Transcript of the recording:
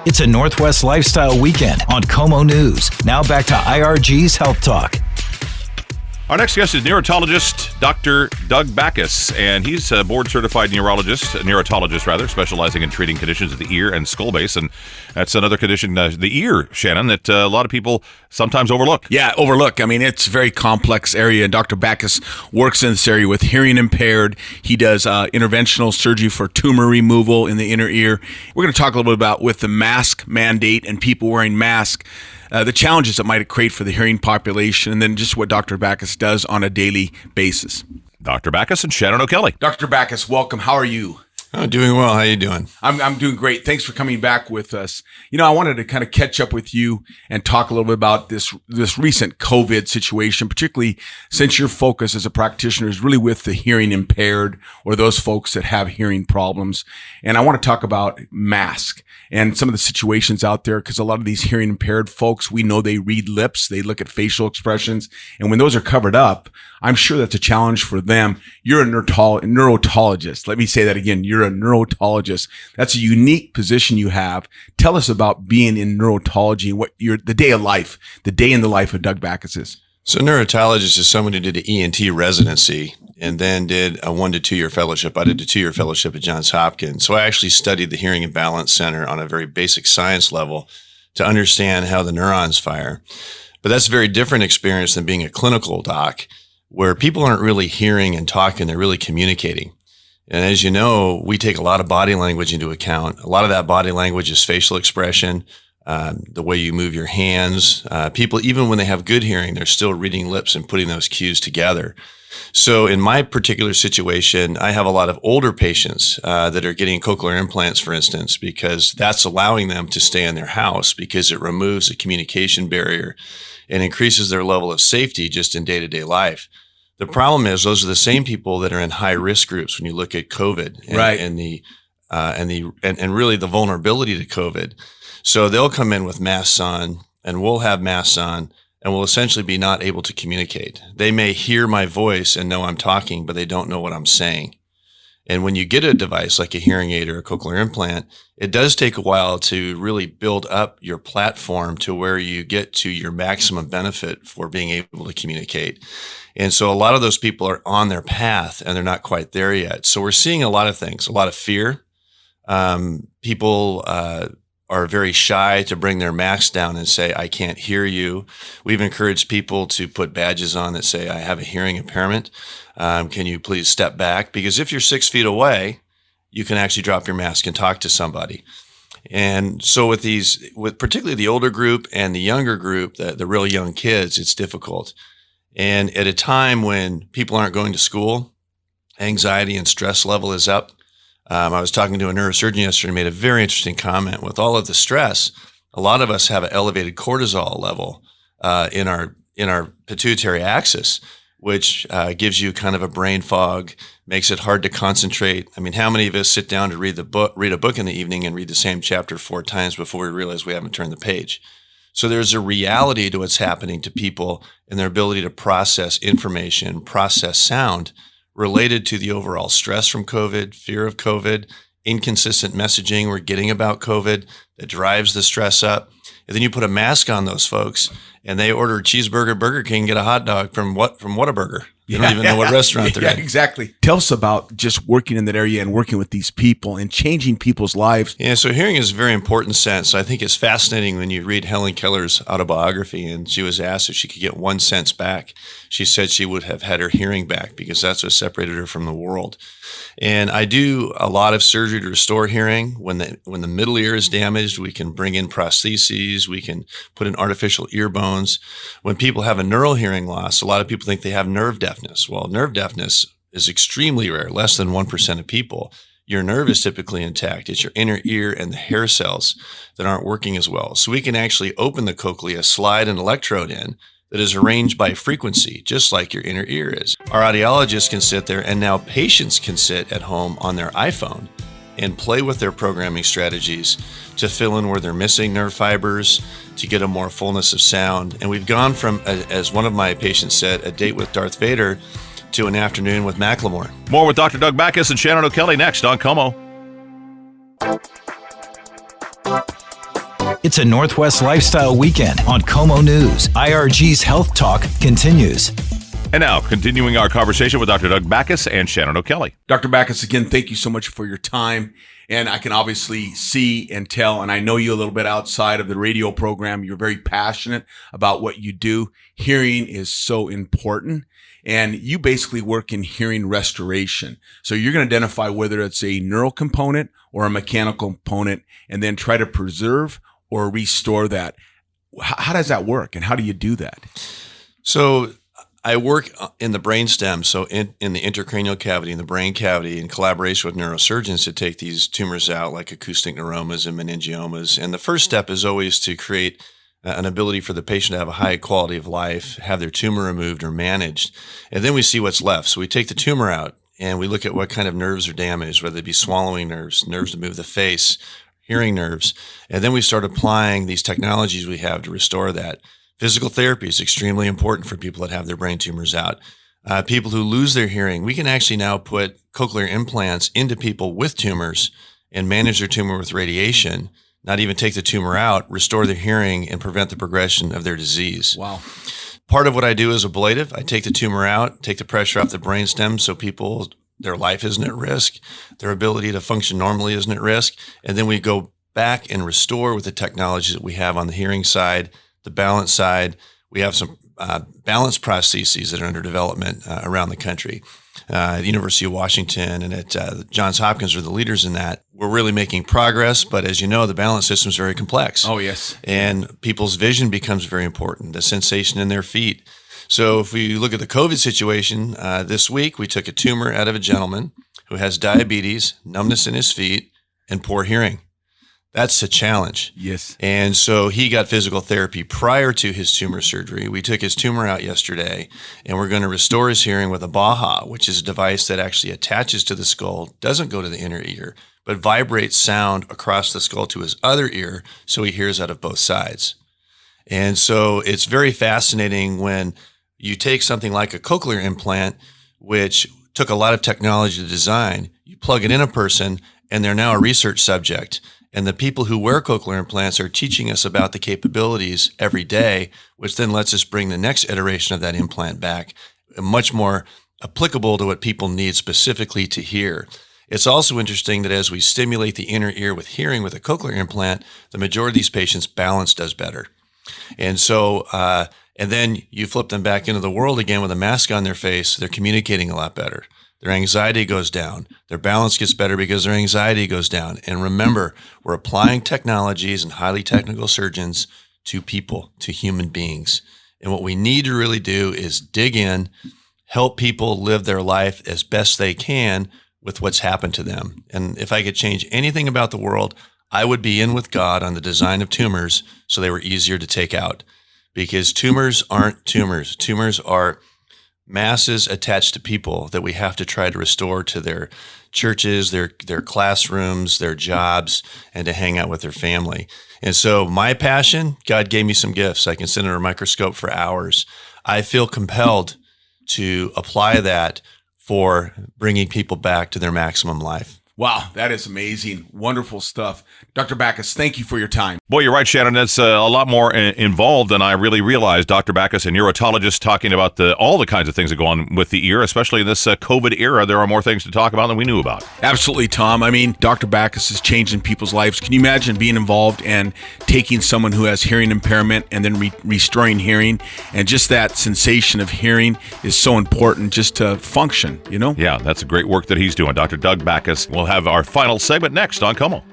It's a Northwest lifestyle weekend on Como News. Now back to IRG's Health Talk. Our next guest is neurotologist Dr. Doug Backous, and he's a board-certified neurotologist, specializing in treating conditions of the ear and skull base. And that's another condition, the ear, Shannon, that a lot of people sometimes overlook. Yeah, overlook. I mean, it's a very complex area. Dr. Backous works in this area with hearing impaired. He does interventional surgery for tumor removal in the inner ear. We're going to talk a little bit about with the mask mandate and people wearing masks, the challenges it might create for the hearing population, and then just what Dr. Backous does on a daily basis. Dr. Backous and Shannon O'Kelly. Dr. Backous, welcome. How are you? Oh, doing well. How you doing? I'm doing great. Thanks for coming back with us. You know, I wanted to kind of catch up with you and talk a little bit about this recent COVID situation, particularly since your focus as a practitioner is really with the hearing impaired or those folks that have hearing problems. And I want to talk about mask and some of the situations out there, because a lot of these hearing impaired folks, we know they read lips, they look at facial expressions, and when those are covered up, I'm sure that's a challenge for them. You're a neurotologist. Let me say that again. You're a neurotologist. That's a unique position you have. Tell us about being in neurotology and what the day in the life of Doug Backous is. So neurotologist is someone who did an ENT residency and then did a 1 to 2 year fellowship. I did a 2 year fellowship at Johns Hopkins. So I actually studied the Hearing and Balance Center on a very basic science level to understand how the neurons fire. But that's a very different experience than being a clinical doc, where people aren't really hearing and talking, they're really communicating. And as you know, we take a lot of body language into account. A lot of that body language is facial expression, the way you move your hands. People, even when they have good hearing, they're still reading lips and putting those cues together. So in my particular situation, I have a lot of older patients that are getting cochlear implants, for instance, because that's allowing them to stay in their house because it removes a communication barrier and increases their level of safety just in day-to-day life. The problem is those are the same people that are in high risk groups when you look at COVID and, right. and really the vulnerability to COVID. So they'll come in with masks on, and we'll have masks on, and we'll essentially be not able to communicate. They may hear my voice and know I'm talking, but they don't know what I'm saying. And when you get a device like a hearing aid or a cochlear implant, it does take a while to really build up your platform to where you get to your maximum benefit for being able to communicate. And so a lot of those people are on their path and they're not quite there yet. So we're seeing a lot of things, a lot of fear. People are very shy to bring their masks down and say, I can't hear you. We've encouraged people to put badges on that say, I have a hearing impairment. Can you please step back? Because if you're 6 feet away, you can actually drop your mask and talk to somebody. And so with particularly the older group and the younger group, the real young kids, it's difficult. And at a time when people aren't going to school, anxiety and stress level is up. I was talking to a neurosurgeon yesterday and made a very interesting comment. With all of the stress, a lot of us have an elevated cortisol level in our pituitary axis, which gives you kind of a brain fog, makes it hard to concentrate. I mean, how many of us sit down to read a book in the evening and read the same chapter 4 times before we realize we haven't turned the page? So there's a reality to what's happening to people and their ability to process information, process sound, related to the overall stress from COVID, fear of COVID, inconsistent messaging we're getting about COVID that drives the stress up. And then you put a mask on those folks and they order a cheeseburger, Burger King, get a hot dog from Whataburger. You don't even know what restaurant they're in. Yeah, exactly. Tell us about just working in that area and working with these people and changing people's lives. Yeah, so hearing is a very important sense. I think it's fascinating when you read Helen Keller's autobiography and she was asked if she could get 1 sense back. She said she would have had her hearing back because that's what separated her from the world. And I do a lot of surgery to restore hearing. When the middle ear is damaged, we can bring in prostheses. We can put in artificial ear bones. When people have a neural hearing loss, a lot of people think they have nerve deafness. Well, nerve deafness is extremely rare, less than 1% of people. Your nerve is typically intact. It's your inner ear and the hair cells that aren't working as well. So we can actually open the cochlea, slide an electrode in that is arranged by frequency, just like your inner ear is. Our audiologist can sit there, and now patients can sit at home on their iPhone and play with their programming strategies to fill in where they're missing nerve fibers, to get a more fullness of sound. And we've gone from, as one of my patients said, a date with Darth Vader to an afternoon with Macklemore. More with Dr. Doug Backous and Shannon O'Kelly next on Como. It's a Northwest Lifestyle Weekend on Como News. IRG's Health Talk continues. And now, continuing our conversation with Dr. Doug Backous and Shannon O'Kelly. Dr. Backous, again, thank you so much for your time. And I can obviously see and tell, and I know you a little bit outside of the radio program. You're very passionate about what you do. Hearing is so important. And you basically work in hearing restoration. So you're going to identify whether it's a neural component or a mechanical component and then try to preserve or restore that. How does that work and how do you do that? So I work in the brainstem, so in the intracranial cavity, in the brain cavity, in collaboration with neurosurgeons to take these tumors out, like acoustic neuromas and meningiomas. And the first step is always to create an ability for the patient to have a high quality of life, have their tumor removed or managed. And then we see what's left. So we take the tumor out and we look at what kind of nerves are damaged, whether it be swallowing nerves, nerves to move the face, hearing nerves. And then we start applying these technologies we have to restore that. Physical therapy is extremely important for people that have their brain tumors out. People who lose their hearing, we can actually now put cochlear implants into people with tumors and manage their tumor with radiation, not even take the tumor out, restore their hearing, and prevent the progression of their disease. Wow. Part of what I do is ablative. I take the tumor out, take the pressure off the brainstem so people, their life isn't at risk, their ability to function normally isn't at risk, and then we go back and restore with the technologies that we have on the hearing side. The balance side, we have some balance prostheses that are under development around the country. The University of Washington and at Johns Hopkins are the leaders in that. We're really making progress, but as you know, the balance system is very complex. Oh, yes. And people's vision becomes very important, the sensation in their feet. So if we look at the COVID situation, this week we took a tumor out of a gentleman who has diabetes, numbness in his feet, and poor hearing. That's a challenge. Yes. And so he got physical therapy prior to his tumor surgery. We took his tumor out yesterday, and we're going to restore his hearing with a Baha, which is a device that actually attaches to the skull, doesn't go to the inner ear, but vibrates sound across the skull to his other ear so he hears out of both sides. And so it's very fascinating when you take something like a cochlear implant, which took a lot of technology to design, you plug it in a person, and they're now a research subject. And the people who wear cochlear implants are teaching us about the capabilities every day, which then lets us bring the next iteration of that implant back, much more applicable to what people need specifically to hear. It's also interesting that as we stimulate the inner ear with hearing with a cochlear implant, the majority of these patients' balance does better. And so, and then you flip them back into the world again with a mask on their face, they're communicating a lot better. Their anxiety goes down. Their balance gets better because their anxiety goes down. And remember, we're applying technologies and highly technical surgeons to people, to human beings. And what we need to really do is dig in, help people live their life as best they can with what's happened to them. And if I could change anything about the world, I would be in with God on the design of tumors so they were easier to take out. Because tumors aren't tumors. Tumors are masses attached to people that we have to try to restore to their churches, their classrooms, their jobs, and to hang out with their family. And so my passion, God gave me some gifts. I can sit under a microscope for hours. I feel compelled to apply that for bringing people back to their maximum life. Wow, that is amazing. Wonderful stuff. Dr. Backous, thank you for your time. Boy, you're right, Shannon. That's a lot more involved than I really realized. Dr. Backous, a neurotologist, talking about all the kinds of things that go on with the ear, especially in this COVID era. There are more things to talk about than we knew about. Absolutely, Tom. I mean, Dr. Backous is changing people's lives. Can you imagine being involved and taking someone who has hearing impairment and then restoring hearing? And just that sensation of hearing is so important just to function, you know? Yeah, that's great work that he's doing. Dr. Doug Backous. We'll have our final segment next on Como.